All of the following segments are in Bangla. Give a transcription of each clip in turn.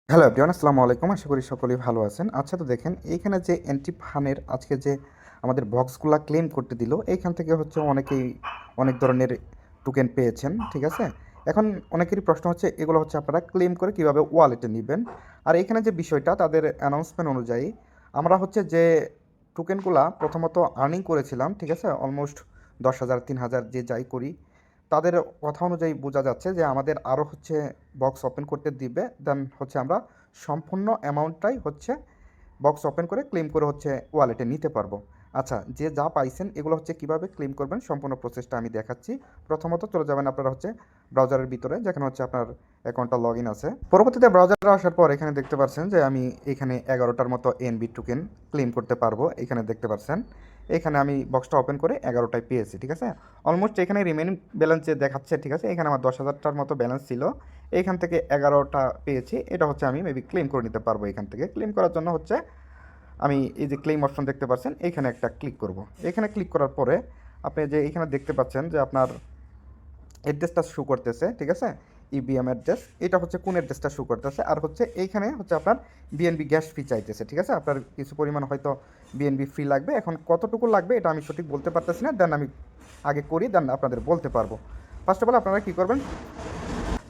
হ্যালো এভরিওয়ান, আসসালামু আলাইকুম। আশা করি সকলেই ভালো আছেন। আচ্ছা, তো দেখেন এইখানে যে এন্টি ফানের আজকে যে আমাদের বক্সগুলা ক্লেম করতে দিল, এইখান থেকে হচ্ছে অনেকেই অনেক ধরনের টোকেন পেয়েছেন, ঠিক আছে? এখন অনেকেরই প্রশ্ন হচ্ছে এগুলো হচ্ছে আপনারা ক্লেম করে কিভাবে ওয়ালেটে নিবেন। আর এখানে যে বিষয়টা তাদের অ্যানাউন্সমেন্ট অনুযায়ী আমরা হচ্ছে যে টোকেনগুলা প্রথমত আর্নিং করেছিলাম, ঠিক আছে? অলমোস্ট 10,000 3,000 যে যাই করি, তাদের কথা অনুযায়ী বোঝা যাচ্ছে যে আমাদের আরও হচ্ছে বক্স ওপেন করতে দিবে, দেন হচ্ছে আমরা সম্পূর্ণ অ্যামাউন্টটাই হচ্ছে বক্স ওপেন করে ক্লেম করে হচ্ছে ওয়ালেটে নিতে পারবো। আচ্ছা, যে যা পাইছেন এগুলো হচ্ছে কীভাবে ক্লেম করবেন সম্পূর্ণ প্রসেসটা আমি দেখাচ্ছি। প্রথমত চলে যাবেন আপনারা হচ্ছে ব্রাউজারের ভিতরে, যেখানে হচ্ছে আপনার অ্যাকাউন্টটা লগ ইন আছে। পরবর্তীতে ব্রাউজারে আসার পর এখানে দেখতে পাচ্ছেন যে আমি এখানে 11টার মতো এনবি টোকেন ক্লেম করতে পারবো। এখানে দেখতে পাচ্ছেন এখানে আমি বক্সটা ওপেন করে 11টায় পেয়েছি, ঠিক আছে? অলমোস্ট এখানে রিমেনিং ব্যালেন্স যে দেখাচ্ছে, ঠিক আছে? এখানে আমার 10,000টার মতো ব্যালেন্স ছিল, এইখান থেকে 11টা পেয়েছি। এটা হচ্ছে আমি মেবি ক্লেম করে নিতে পারবো। এখান থেকে ক্লেম করার জন্য হচ্ছে আমি এই যে ক্লেম অপশন দেখতে পাচ্ছেন, এখানে একটা ক্লিক করব। এখানে ক্লিক করার পরে আপনি যে এখানে দেখতে পাচ্ছেন যে আপনার অ্যাড্রেসটা শো করতেছে, ঠিক আছে? ইবিএম অ্যাড্রেস, এটা হচ্ছে কোন অ্যাড্রেসটা শো করতেছে, আর হচ্ছে এইখানে হচ্ছে আপনার বিএনবি গ্যাস ফি চাইতেছে, ঠিক আছে? আপনার কিছু পরিমাণ হয়তো বিএনবি ফি লাগবে। এখন কতটুকু লাগবে এটা আমি সঠিক বলতে পারতেছি না, দেন আমি আগে করি, দেন আপনাদের বলতে পারবো। ফার্স্ট অফ অল আপনারা কী করবেন,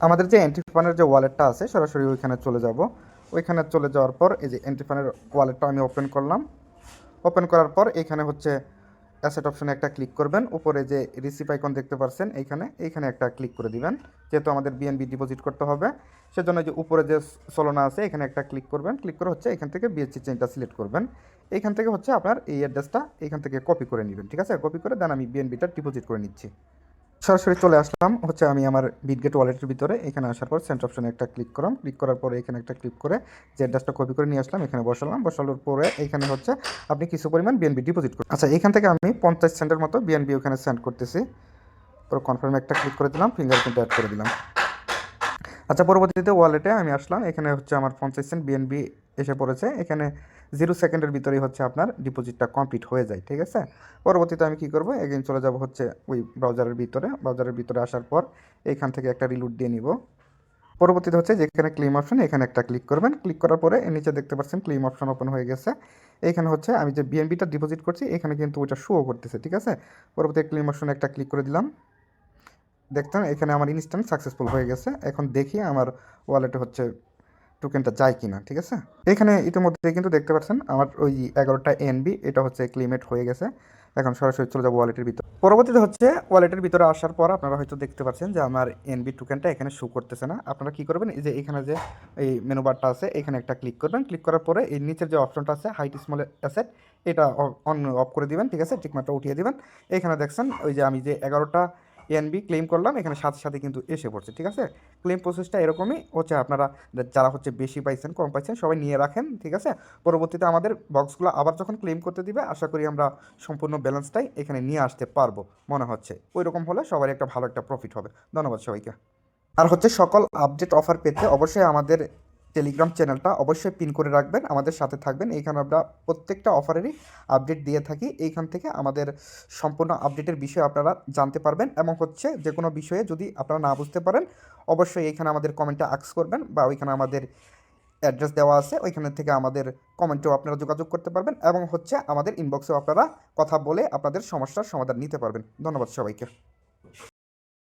আমাদের যে এন্টিফানের যে ওয়ালেটটা আছে সরাসরি ওইখানে চলে যাব। ওইখানে চলে যাওয়ার পর এই যে এন্টিফানের ওয়ালেটটা আমি ওপেন করলাম। ওপেন করার পর এখানে হচ্ছে অ্যাসেট অপশনে একটা ক্লিক করবেন। উপরে যে রিসিভ আইকন দেখতে পাচ্ছেন এইখানে একটা ক্লিক করে দিবেন। যেহেতু আমাদের বিএনবি ডিপোজিট করতে হবে, সেজন্য যে উপরে যে সলোনা আছে এখানে একটা ক্লিক করবেন। ক্লিক করে হচ্ছে এখান থেকে বিএসসি চেইনটা সিলেক্ট করবেন। এইখান থেকে হচ্ছে আপনার এই অ্যাড্রেসটা এখান থেকে কপি করে নেবেন, ঠিক আছে? কপি করে দেন আমি বিএনবিটা ডিপোজিট করে নিচ্ছি। সরাসরি চলে আসলাম হচ্ছে আমি আমার বিটগেট ওয়ালেটের ভিতরে। এখানে আসার পর সেন্ট অপশনে একটা ক্লিক করলাম। ক্লিক করার পরে এখানে একটা ক্লিক করে যে অ্যাড্রেসটা কপি করে নিয়ে আসলাম, এখানে বসালাম। বসানোর পরে এখানে হচ্ছে আপনি কিছু পরিমাণ বিএনবি ডিপোজিট করুন। আচ্ছা, এখান থেকে আমি 50 সেন্টের মতো বিএনবি ওখানে সেন্ড করতেছি। পরে কনফার্মে একটা ক্লিক করে দিলাম, ফিঙ্গারপ্রিন্ট অ্যাড করে দিলাম। আচ্ছা, পরবর্তীতে ওয়ালেটে আমি আসলাম। এখানে হচ্ছে আমার 50 সেন্ট বিএনবি এসে পড়েছে। এখানে 0 সেকেন্ডের ভিতরেই হচ্ছে আপনার ডিপোজিটটা কমপ্লিট হয়ে যায়, ঠিক আছে? পরবর্তীতে আমি কী করবো, এগেইন চলে যাব হচ্ছে ওই ব্রাউজারের ভিতরে আসার পর এইখান থেকে একটা রিলোড দিয়ে নিব। পরবর্তীতে হচ্ছে যেখানে ক্লেম অপশন এখানে একটা ক্লিক করবেন। ক্লিক করার পরে এর নিচে দেখতে পাচ্ছেন ক্লেম অপশন ওপেন হয়ে গেছে। এইখানে হচ্ছে আমি যে বিএনবিটা ডিপোজিট করছি এখানে কিন্তু ওইটা শো করতেছে, ঠিক আছে? পরবর্তীতে ক্লেম অপশনে একটা ক্লিক করে দিলাম। দেখতেন এখানে আমার ইনস্ট্যান্ট সাকসেসফুল হয়ে গেছে। এখন দেখি আমার ওয়ালেটে হচ্ছে টোকেনটা যায় কিনা, ঠিক আছে? এখানে ইতিমধ্যে কিন্তু দেখতে পাচ্ছেন আমার ওই 11টা এনবি এটা হচ্ছে ক্লেমেট হয়ে গেছে। এখন সরাসরি চলে যাবো ওয়ালেটের ভিতর। পরবর্তীতে হচ্ছে ওয়ালেটের ভিতরে আসার পর আপনারা হয়তো দেখতে পাচ্ছেন যে আমার এনবি টোকেনটা এখানে শো করতেছে না। আপনারা কি করবেন, এই যে এখানে যে এই মেনু বারটা আছে এখানে একটা ক্লিক করবেন। ক্লিক করার পরে এই নিচের যে অপশনটা আছে হাইট স্মল অ্যাসেট, এটা অন অফ করে দিবেন, ঠিক আছে? টিকমার্কটা উঠিয়ে দিবেন। এখানে দেখছেন ওই যে আমি যে 11টা এনবি ক্লেম করলাম এখানে সাথে সাথে কিন্তু এসে পড়ছে, ঠিক আছে? ক্লেম প্রসেসটা এরকমই হচ্ছে। আপনারা যারা হচ্ছে বেশি পাইছেন কম পাইছেন সবাই নিয়ে রাখেন, ঠিক আছে? পরবর্তীতে আমাদের বক্সগুলো আবার যখন ক্লেম করতে দিবে আশা করি আমরা সম্পূর্ণ ব্যালেন্সটাই এখানে নিয়ে আসতে পারবো মনে হচ্ছে। ওই রকম হলে সবার একটা ভালো একটা প্রফিট হবে। ধন্যবাদ সবাইকে। আর হচ্ছে সকল আপডেট অফার পেতে অবশ্যই আমাদের টেলিগ্রাম চ্যানেলটা অবশ্যই পিন করে রাখবেন, আমাদের সাথে থাকবেন। এইখানে আমরা প্রত্যেকটা অফারেরই আপডেট দিয়ে থাকি। এইখান থেকে আমাদের সম্পূর্ণ আপডেটের বিষয়ে আপনারা জানতে পারবেন, এবং হচ্ছে যে কোনো বিষয়ে যদি আপনারা না বুঝতে পারেন অবশ্যই এইখানে আমাদের কমেন্টে আস্ক করবেন, বা ওইখানে আমাদের অ্যাড্রেস দেওয়া আছে ওইখানে থেকে আমাদের কমেন্টেও আপনারা যোগাযোগ করতে পারবেন, এবং হচ্ছে আমাদের ইনবক্সেও আপনারা কথা বলে আপনাদের সমস্যার সমাধান নিতে পারবেন। ধন্যবাদ সবাইকে।